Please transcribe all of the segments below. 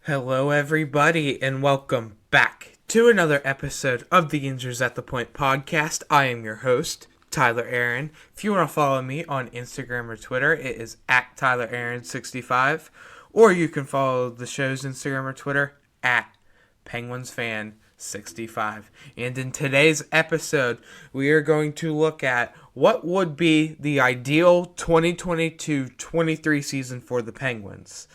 Hello, everybody, and welcome back to another episode of the Injuries at the Point podcast. I am your host, Tyler Aaron. If you want to follow me on Instagram or Twitter, it is at TylerAaron65, or you can follow the show's Instagram or Twitter at PenguinsFan65. And in today's episode, we are going to look at what would be the ideal 2022-23 season for the Penguins.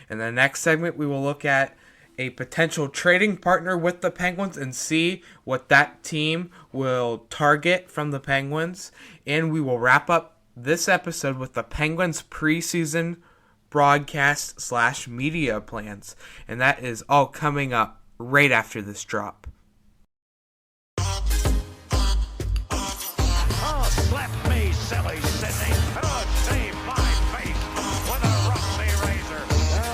In the next segment, we will look at a potential trading partner with the Penguins and see what that team will target from the Penguins. And we will wrap up this episode with the Penguins preseason broadcast / media plans. And that is all coming up right after this drop. Oh, slap me, silly Sydney. Oh, save my face with a rusty razor.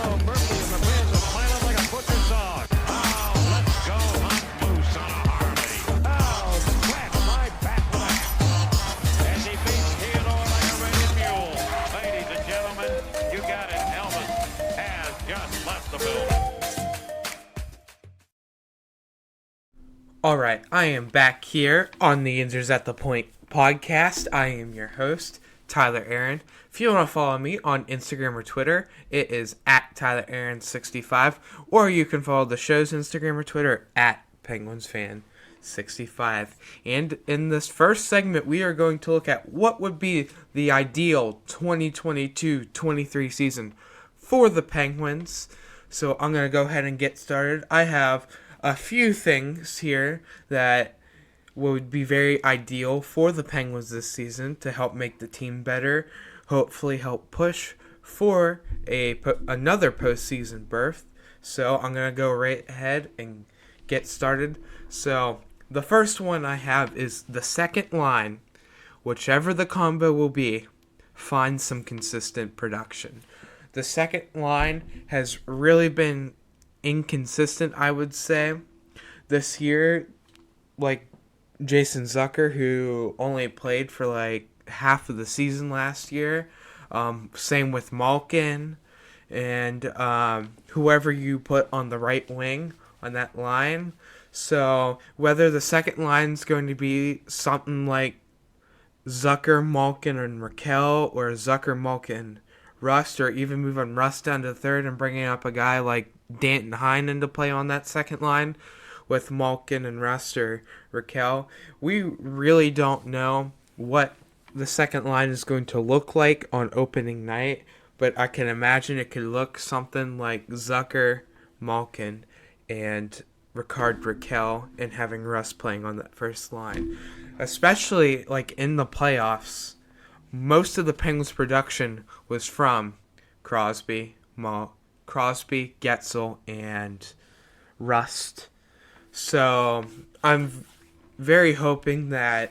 Oh, Murphy and the fans are smiling like a butcher's dog. Oh, let's go hunt moose on a Harley. Oh, scratch my back with a hat. As he beats Theodore like a ready mule. Ladies and gentlemen, you got it. Elvis has just left the building. Alright, I am back here on the Injuries at the Point podcast. I am your host, Tyler Aaron. If you want to follow me on Instagram or Twitter, it is at TylerAaron65, or you can follow the show's Instagram or Twitter at PenguinsFan65. And in this first segment, we are going to look at what would be the ideal 2022-23 season for the Penguins. So I'm going to go ahead and get started. I have a few things here that would be very ideal for the Penguins this season to help make the team better, hopefully help push for another postseason berth. So I'm going to go right ahead and get started. So the first one I have is the second line, whichever the combo will be, find some consistent production. The second line has really been inconsistent, I would say, this year. Like Jason Zucker, who only played for like half of the season last year. Same with Malkin and whoever you put on the right wing on that line. So whether the second line is going to be something like Zucker, Malkin, and Raquel, or Zucker, Malkin, Rust, or even moving Rust down to third and bringing up a guy like Danton Heinen to play on that second line with Malkin and Rust or Raquel. We really don't know what the second line is going to look like on opening night, but I can imagine it could look something like Zucker, Malkin, and Ricard Raquel, and having Rust playing on that first line. Especially like in the playoffs, most of the Penguins' production was from Crosby, Getzel, and Rust. So I'm very hoping that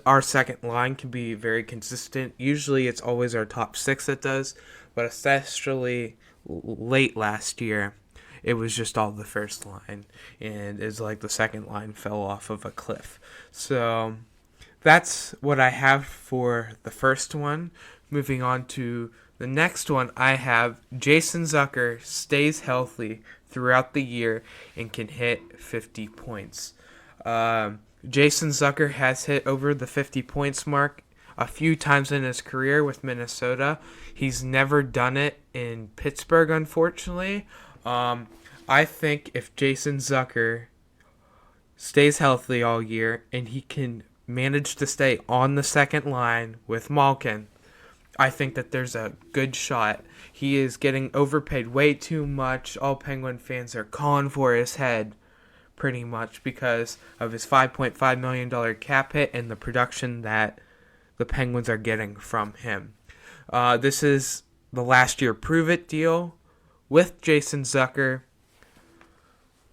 our second line can be very consistent. Usually it's always our top six that does, but especially late last year, it was just all the first line, and it's like the second line fell off of a cliff. So that's what I have for the first one. Moving on to the next one, I have Jason Zucker stays healthy throughout the year and can hit 50 points. Jason Zucker has hit over the 50 points mark a few times in his career with Minnesota. He's never done it in Pittsburgh, unfortunately. I think if Jason Zucker stays healthy all year and he can manage to stay on the second line with Malkin, I think that there's a good shot. He is getting overpaid way too much. All Penguin fans are calling for his head pretty much because of his $5.5 million cap hit and the production that the Penguins are getting from him. This is the last year prove-it deal with Jason Zucker.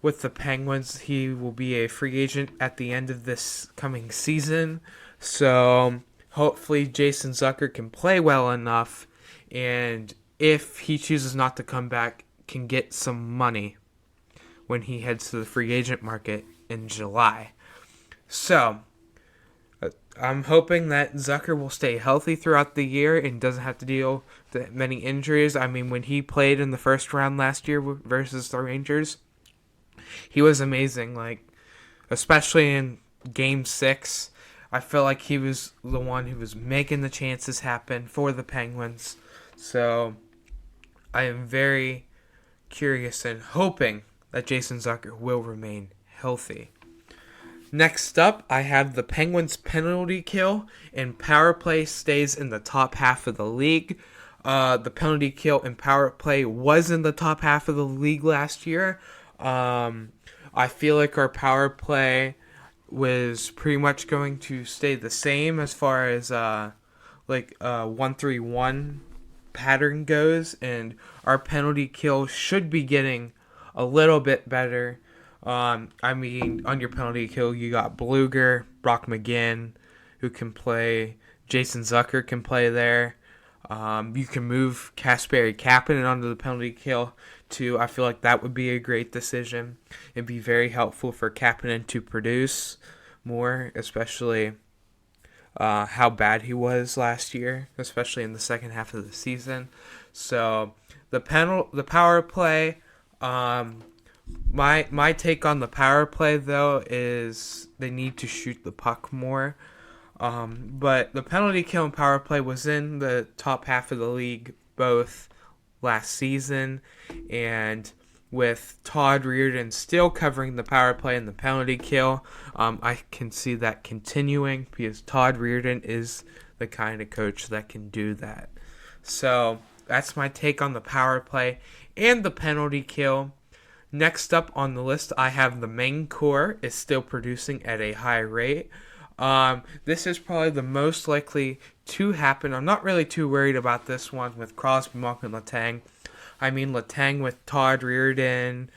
With the Penguins, he will be a free agent at the end of this coming season. So hopefully Jason Zucker can play well enough, and if he chooses not to come back, can get some money when he heads to the free agent market in July. So I'm hoping that Zucker will stay healthy throughout the year and doesn't have to deal with many injuries. I mean, when he played in the first round last year versus the Rangers, he was amazing. Like, especially in Game 6, I felt like he was the one who was making the chances happen for the Penguins. So, I am very curious and hoping that Jason Zucker will remain healthy. Next up, I have the Penguins' penalty kill, and power play stays in the top half of the league. The penalty kill and power play was in the top half of the league last year. I feel like our power play was pretty much going to stay the same as far as 1-3-1 pattern goes, and our penalty kill should be getting a little bit better. On your penalty kill, you got Bluger, Brock McGinn, who can play. Jason Zucker can play there. You can move Kasperi Kapanen onto the penalty kill, too. I feel like that would be a great decision. It'd be very helpful for Kapanen to produce more, especially how bad he was last year, especially in the second half of the season. So, the power play... My take on the power play, though, is they need to shoot the puck more. But the penalty kill and power play was in the top half of the league both last season. And with Todd Reirden still covering the power play and the penalty kill, I can see that continuing because Todd Reirden is the kind of coach that can do that. So that's my take on the power play and the penalty kill. Next up on the list, I have the main core is still producing at a high rate. This is probably the most likely to happen. I'm not really too worried about this one with Crosby, Malkin, Letang. I mean, Letang with Todd Reirden,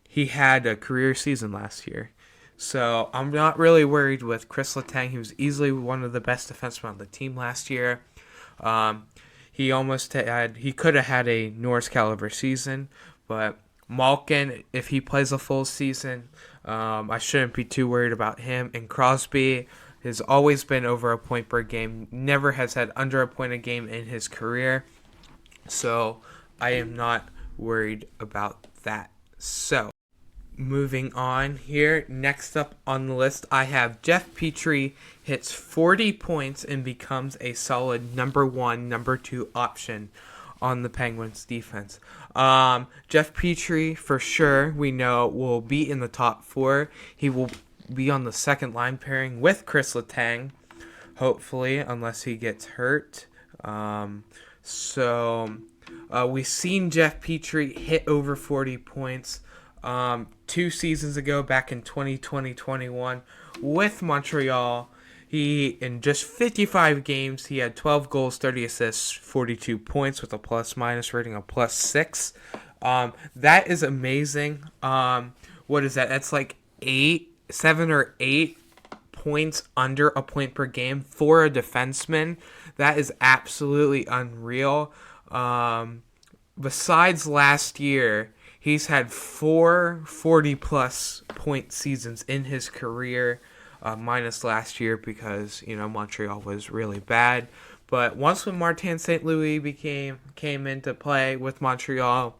he had a career season last year. So I'm not really worried with Chris Letang. He was easily one of the best defensemen on the team last year. He could have had a Norris caliber season, but Malkin, if he plays a full season, I shouldn't be too worried about him. And Crosby has always been over a point per game, never has had under a point a game in his career, so I am not worried about that. So, moving on here, next up on the list, I have Jeff Petrie hits 40 points and becomes a solid number 1, number 2 option on the Penguins defense. Jeff Petrie, for sure, we know, will be in the top 4. He will be on the second line pairing with Chris Letang, hopefully, unless he gets hurt. We've seen Jeff Petrie hit over 40 points 2 seasons ago, back in 2020-21 with Montreal. In just 55 games, he had 12 goals, 30 assists, 42 points with a plus-minus rating of +6. That is amazing. What is that? That's like 7 or 8 points under a point per game for a defenseman. That is absolutely unreal. Besides last year, he's had 4 40-plus point seasons in his career, minus last year because, Montreal was really bad. But once when Martin St. Louis came into play with Montreal,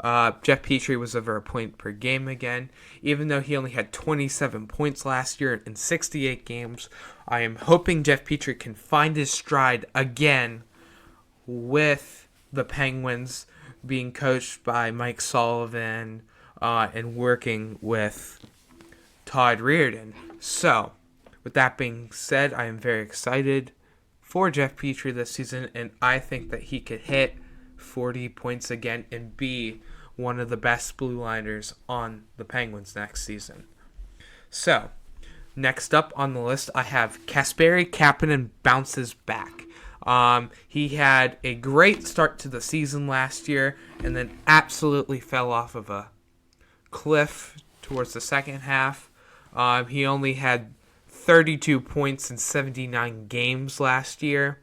Jeff Petrie was over a point per game again. Even though he only had 27 points last year in 68 games, I am hoping Jeff Petrie can find his stride again with the Penguins, being coached by Mike Sullivan and working with Todd Reirden. So, with that being said, I am very excited for Jeff Petrie this season, and I think that he could hit 40 points again and be one of the best blue liners on the Penguins next season. So, next up on the list, I have Kasperi Kapanen bounces back. He had a great start to the season last year and then absolutely fell off of a cliff towards the second half. He only had 32 points in 79 games last year.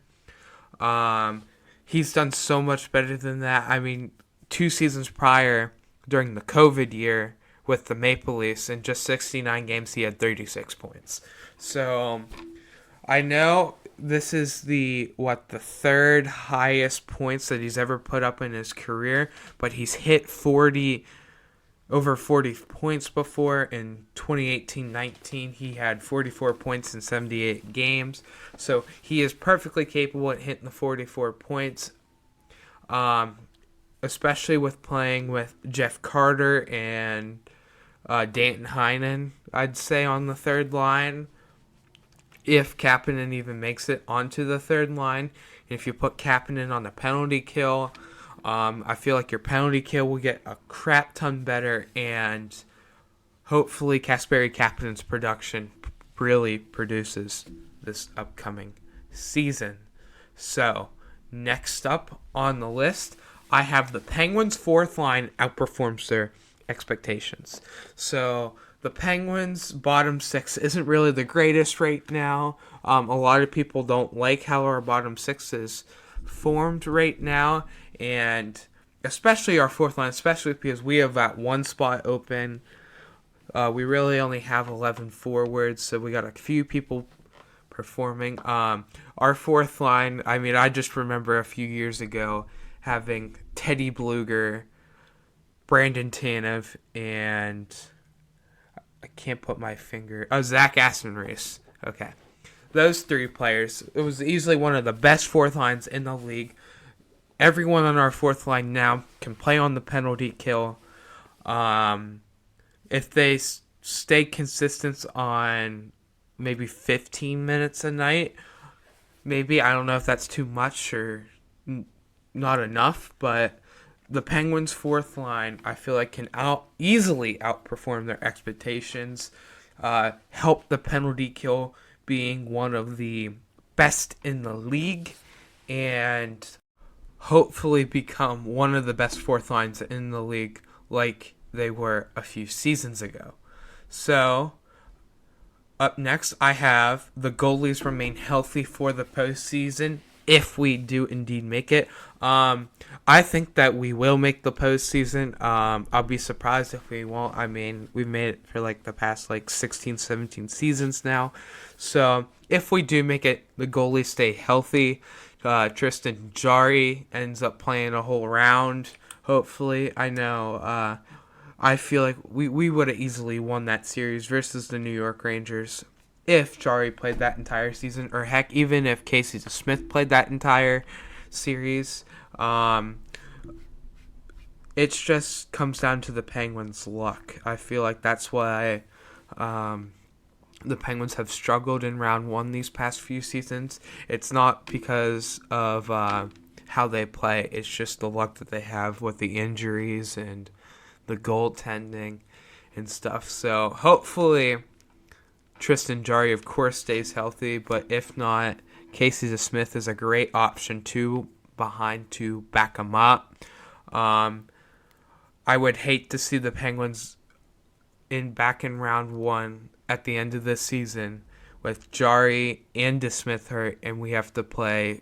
He's done so much better than that. I mean, 2 seasons prior, during the COVID year, with the Maple Leafs. In just 69 games, he had 36 points. So I know this is the third highest points that he's ever put up in his career, but he's hit over 40 points before. In 2018-19, he had 44 points in 78 games. So he is perfectly capable at hitting the 44 points, especially with playing with Jeff Carter and Danton Heinen, I'd say, on the third line. If Kapanen even makes it onto the third line, and if you put Kapanen on the penalty kill, I feel like your penalty kill will get a crap ton better, and hopefully Kasperi Kapanen's production really produces this upcoming season. So, next up on the list, I have the Penguins' fourth line outperforms their expectations. So, the Penguins' bottom six isn't really the greatest right now. A lot of people don't like how our bottom six is formed right now, and especially our fourth line, especially because we have that one spot open. We really only have 11 forwards, so we got a few people performing. Our fourth line, I just remember a few years ago having Teddy Bluger, Brandon Tanev, and I can't put my finger. Zach Aston-Reese. Okay. Those three players. It was easily one of the best fourth lines in the league. Everyone on our fourth line now can play on the penalty kill. If they stay consistent on maybe 15 minutes a night, maybe, I don't know if that's too much or not enough, but the Penguins' fourth line, I feel like, can easily outperform their expectations. Help the penalty kill being one of the best in the league, and hopefully become one of the best fourth lines in the league like they were a few seasons ago. So, up next, I have the goalies remain healthy for the postseason, if we do indeed make it. I think that we will make the postseason. I'll be surprised if we won't. We've made it for the past 16, 17 seasons now. So if we do make it, the goalies stay healthy. Tristan Jarry ends up playing a whole round, hopefully. I know. I feel like we would have easily won that series versus the New York Rangers if Jarry played that entire season, or heck, even if Casey Smith played that entire series. It just comes down to the Penguins' luck. I feel like that's why the Penguins have struggled in round one these past few seasons. It's not because of how they play. It's just the luck that they have with the injuries and the goaltending and stuff. So hopefully Tristan Jarry, of course, stays healthy, but if not, Casey Smith is a great option too behind to back him up. I would hate to see the Penguins back in round one at the end of this season with Jarry and DeSmith hurt, and we have to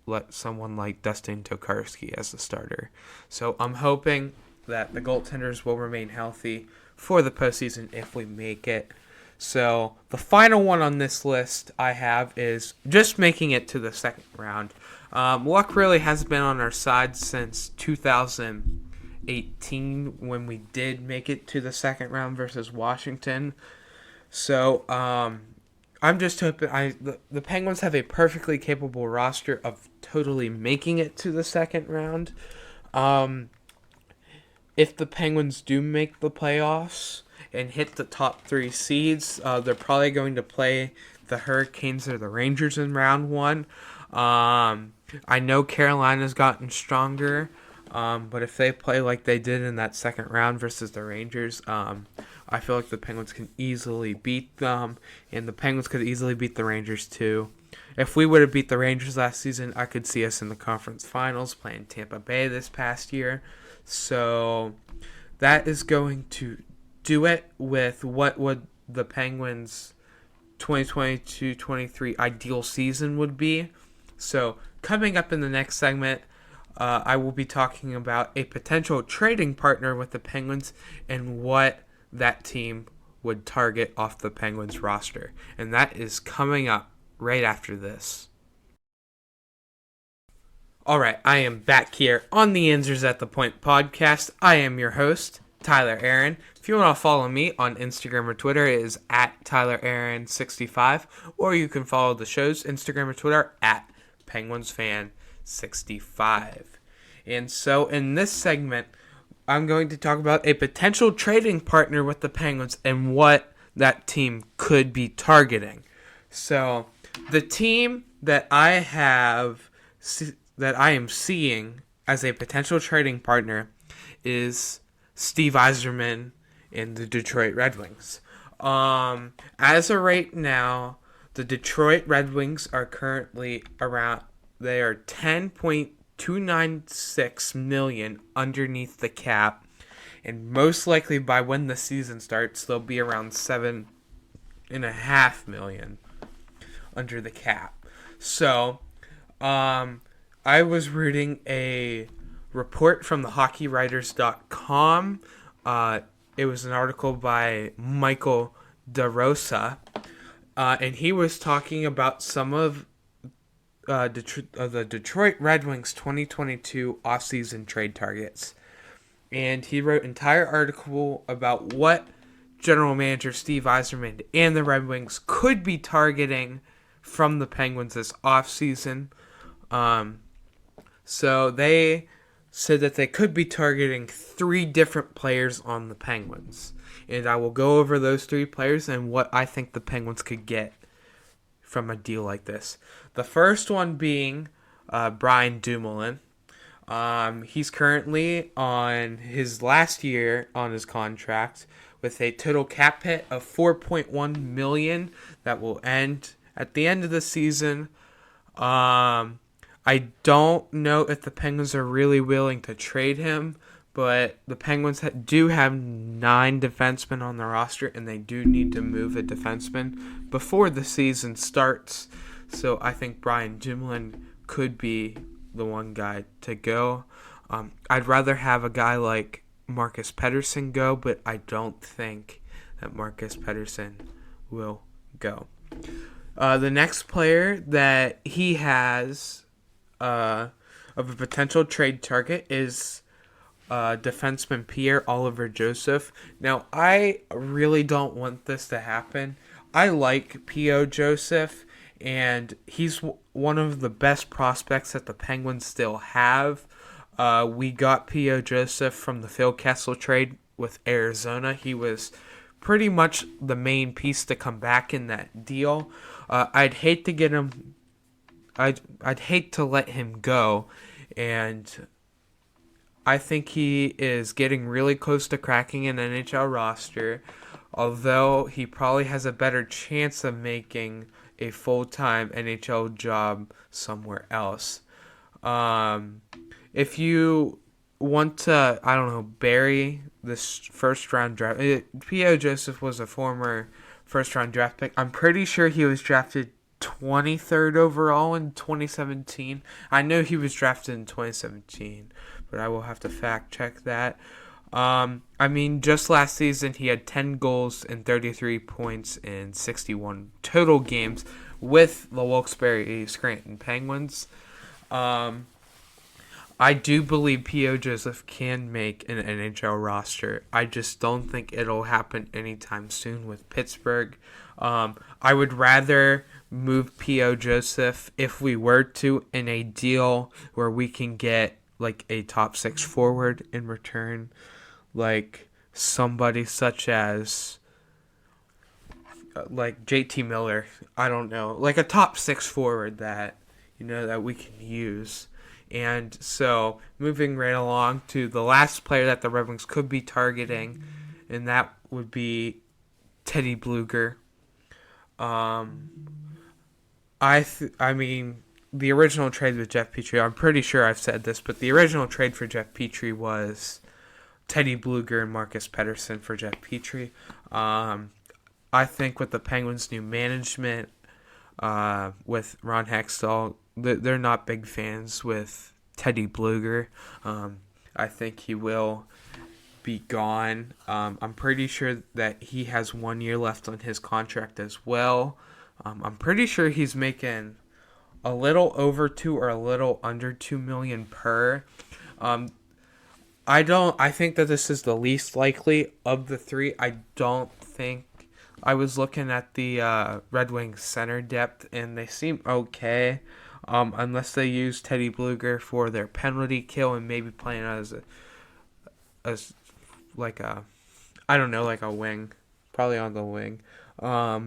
let someone like Dustin Tokarski as the starter. So I'm hoping that the goaltenders will remain healthy for the postseason if we make it. So the final one on this list I have is just making it to the second round. Luck really has been on our side since 2018 when we did make it to the second round versus Washington. So I'm just hoping the Penguins have a perfectly capable roster of totally making it to the second round. If the Penguins do make the playoffs and hit the top three seeds, they're probably going to play the Hurricanes or the Rangers in round one. I know Carolina's gotten stronger, but if they play like they did in that second round versus the Rangers, I feel like the Penguins can easily beat them, and the Penguins could easily beat the Rangers too. If we would have beat the Rangers last season, I could see us in the conference finals playing Tampa Bay this past year. So that is going to do it with what would the Penguins' 2022-23 ideal season would be. So coming up in the next segment, I will be talking about a potential trading partner with the Penguins and what that team would target off the Penguins roster. And that is coming up right after this. Alright, I am back here on the Answers at the Point podcast. I am your host, Tyler Aaron. If you want to follow me on Instagram or Twitter, it is at TylerAaron65, or you can follow the show's Instagram or Twitter at PenguinsFan65. And so in this segment, I'm going to talk about a potential trading partner with the Penguins and what that team could be targeting. So the team that I am seeing as a potential trading partner is Steve Yzerman and the Detroit Red Wings. As of right now, the Detroit Red Wings are currently they are $10.296 million underneath the cap, and most likely by when the season starts, they'll be around $7.5 million under the cap. So, I was reading a report from the HockeyWriters.com. It was an article by Michael DeRosa, and he was talking about some of the Detroit Red Wings 2022 offseason trade targets. And he wrote an entire article about what general manager Steve Yzerman and the Red Wings could be targeting from the Penguins this offseason. So they said that they could be targeting 3 different players on the Penguins. And I will go over those 3 players and what I think the Penguins could get from a deal like this. The first one being Brian Dumoulin. He's currently on his last year on his contract with a total cap hit of $4.1 million that will end at the end of the season. I don't know if the Penguins are really willing to trade him, but the Penguins do have 9 defensemen on the roster, and they do need to move a defenseman before the season starts. So I think Brian Dumoulin could be the one guy to go. I'd rather have a guy like Marcus Pettersson go, but I don't think that Marcus Pettersson will go. The next player that he has of a potential trade target is defenseman Pierre-Olivier Joseph. Now, I really don't want this to happen. I like P.O. Joseph, and he's one of the best prospects that the Penguins still have. We got P.O. Joseph from the Phil Kessel trade with Arizona. He was pretty much the main piece to come back in that deal. I'd hate to get him. I'd hate to let him go, and I think he is getting really close to cracking an NHL roster, although he probably has a better chance of making a full-time NHL job somewhere else. If you want to, bury this first-round draft, P.O. Joseph was a former first-round draft pick. I'm pretty sure he was drafted 23rd overall in 2017. I know he was drafted in 2017, but I will have to fact check that. Just last season he had 10 goals and 33 points in 61 total games with the Wilkes-Barre Scranton Penguins. I do believe P.O. Joseph can make an NHL roster. I just don't think it'll happen anytime soon with Pittsburgh. I would rather move P.O. Joseph if we were to in a deal where we can get like a top 6 forward in return, like somebody such as like JT Miller. I don't know, like a top 6 forward that that we can use. And so moving right along to the last player that the Red Wings could be targeting, and that would be Teddy Bluger. The original trade with Jeff Petrie, I'm pretty sure I've said this, but the original trade for Jeff Petrie was Teddy Bluger and Marcus Pettersson for Jeff Petrie. I think with the Penguins' new management, with Ron Hextall, they're not big fans with Teddy Bluger. I think he will be gone. I'm pretty sure that he has 1 year left on his contract as well. I'm pretty sure he's making a little over 2 or a little under 2 million per. I think that this is the least likely of the three. I don't think. I was looking at the Red Wings center depth, and they seem okay, unless they use Teddy Bluger for their penalty kill and maybe playing as like a wing, probably on the wing. I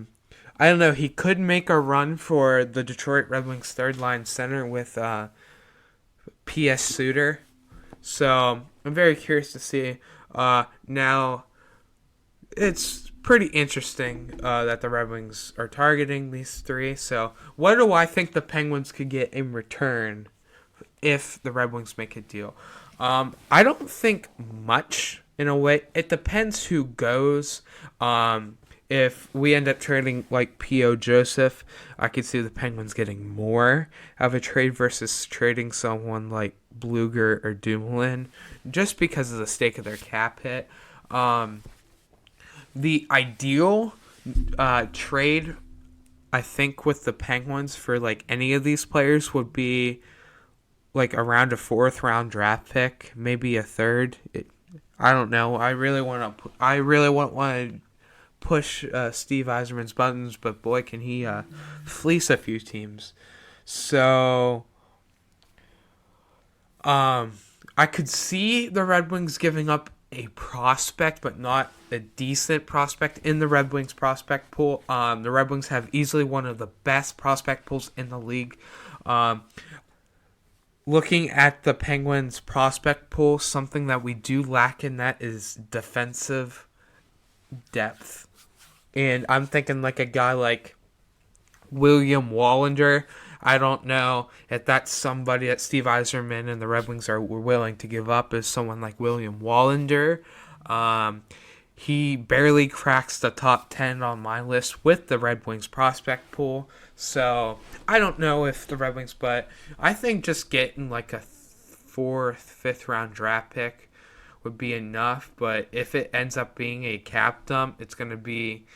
don't know. He could make a run for the Detroit Red Wings third line center with P.S. Suter. So I'm very curious to see. Now, it's pretty interesting that the Red Wings are targeting these three. So what do I think the Penguins could get in return if the Red Wings make a deal? I don't think much in a way. It depends who goes. If we end up trading like P.O. Joseph, I could see the Penguins getting more of a trade versus trading someone like Bluger or Dumoulin, just because of the stake of their cap hit. The ideal trade, I think, with the Penguins for like any of these players would be like around a 4th round draft pick, maybe a 3rd. I don't know. I really want to push Steve Yzerman's buttons, but boy, can he fleece a few teams. So, I could see the Red Wings giving up a prospect, but not a decent prospect in the Red Wings prospect pool. The Red Wings have easily one of the best prospect pools in the league. Looking at the Penguins prospect pool, something that we do lack in that is defensive depth. And I'm thinking like a guy like William Wallinder. I don't know if that's somebody that Steve Yzerman and the Red Wings were willing to give up, is someone like William Wallinder. He barely cracks the top 10 on my list with the Red Wings prospect pool. So I don't know if the Red Wings, but I think just getting like a 4th, 5th round draft pick would be enough. But if it ends up being a cap dump, it's going to be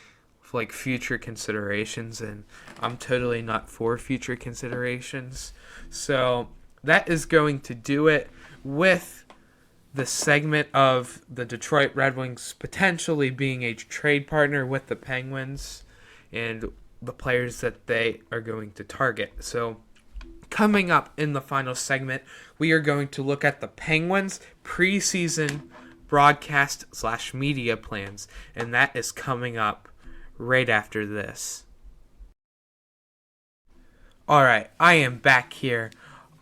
like future considerations, and I'm totally not for future considerations. So that is going to do it with the segment of the Detroit Red Wings potentially being a trade partner with the Penguins and the players that they are going to target. So coming up in the final segment, we are going to look at the Penguins preseason broadcast/media plans, and that is coming up right after this. Alright, I am back here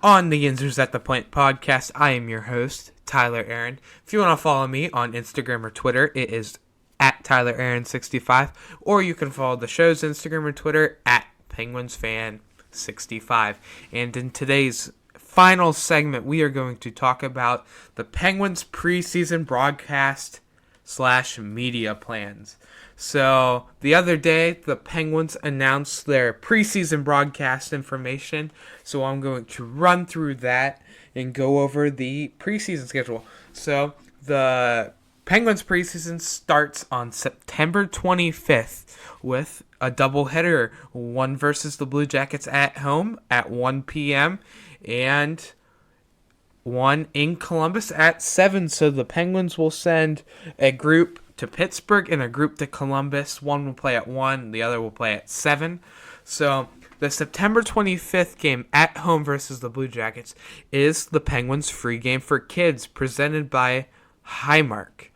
on the Yinzers at the Point podcast. I am your host, Tyler Aaron. If you want to follow me on Instagram or Twitter, it is at TylerAaron65, or you can follow the show's Instagram or Twitter at PenguinsFan65. And in today's final segment, we are going to talk about the Penguins preseason broadcast/media plans. So the other day, the Penguins announced their preseason broadcast information. So I'm going to run through that and go over the preseason schedule. So the Penguins preseason starts on September 25th with a doubleheader, one versus the Blue Jackets at home at 1 p.m. and one in Columbus at 7. So the Penguins will send a group to Pittsburgh and a group to Columbus. One will play at 1, the other will play at 7. So the September 25th game at home versus the Blue Jackets is the Penguins free game for kids presented by Highmark.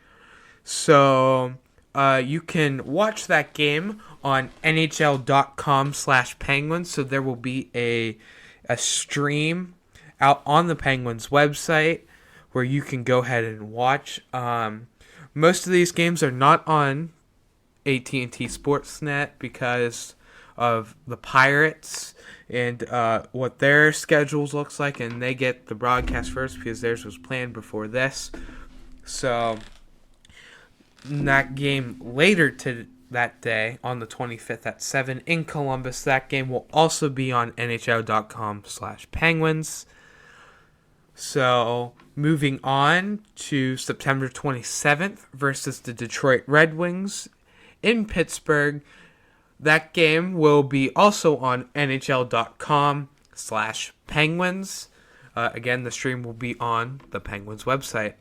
So you can watch that game on NHL.com/Penguins. So there will be a stream out on the Penguins website where you can go ahead and watch. Most of these games are not on AT&T Sportsnet because of the Pirates and what their schedules looks like, and they get the broadcast first because theirs was planned before this. So that game later to that day on the 25th at 7 in Columbus, that game will also be on NHL.com/Penguins. So, moving on to September 27th versus the Detroit Red Wings in Pittsburgh. That game will be also on NHL.com/Penguins. Again, the stream will be on the Penguins website.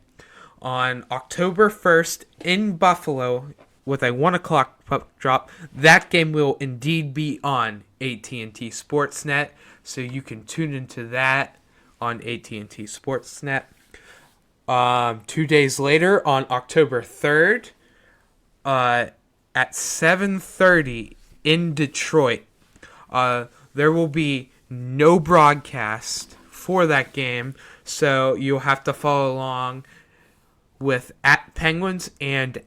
On October 1st in Buffalo, with a 1 o'clock puck drop, that game will indeed be on AT&T Sportsnet, so you can tune into that on AT&T Sportsnet. 2 days later, on October 3rd, at 7:30 in Detroit, there will be no broadcast for that game, so you'll have to follow along with @Penguins and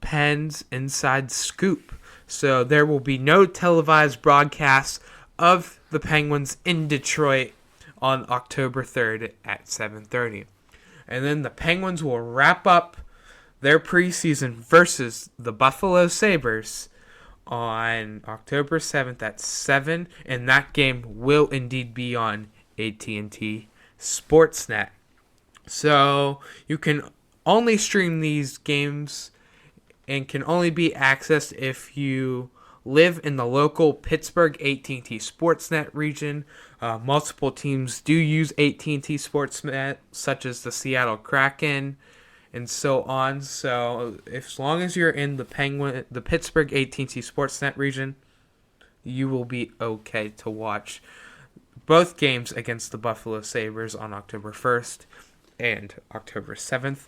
@Pens Inside Scoop. So there will be no televised broadcast of the Penguins in Detroit on October 3rd at 7:30. And then the Penguins will wrap up their preseason versus the Buffalo Sabres on October 7th at 7, and that game will indeed be on AT&T Sportsnet. So you can only stream these games and can only be accessed if you live in the local Pittsburgh AT&T Sportsnet region. Multiple teams do use AT&T Sportsnet, such as the Seattle Kraken and so on. So as long as you're in the Pittsburgh AT&T Sportsnet region, you will be okay to watch both games against the Buffalo Sabres on October 1st and October 7th.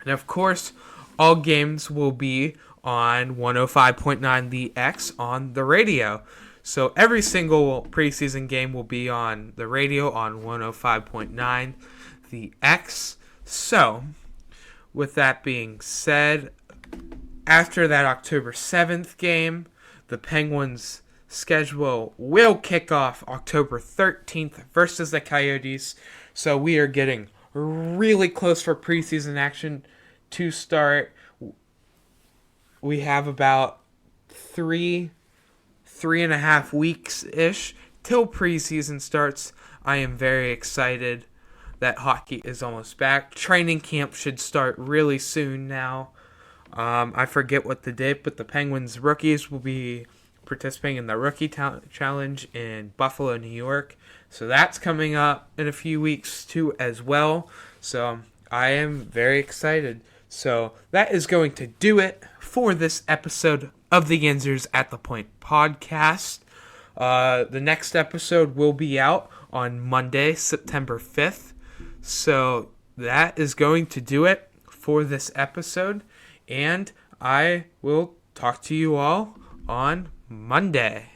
And of course, all games will be on 105.9 The X on the radio. So every single preseason game will be on the radio on 105.9 The X. So, with that being said, after that October 7th game, the Penguins' schedule will kick off October 13th versus the Coyotes. So we are getting really close for preseason action to start. We have about 3.5 weeks-ish till preseason starts. I am very excited that hockey is almost back. Training camp should start really soon now. I forget what the date, but the Penguins rookies will be participating in the Rookie Challenge in Buffalo, New York. So that's coming up in a few weeks too as well. So I am very excited. So that is going to do it for this episode of the Yinzers at the Point podcast. The next episode will be out on Monday, September 5th. So that is going to do it for this episode. And I will talk to you all on Monday.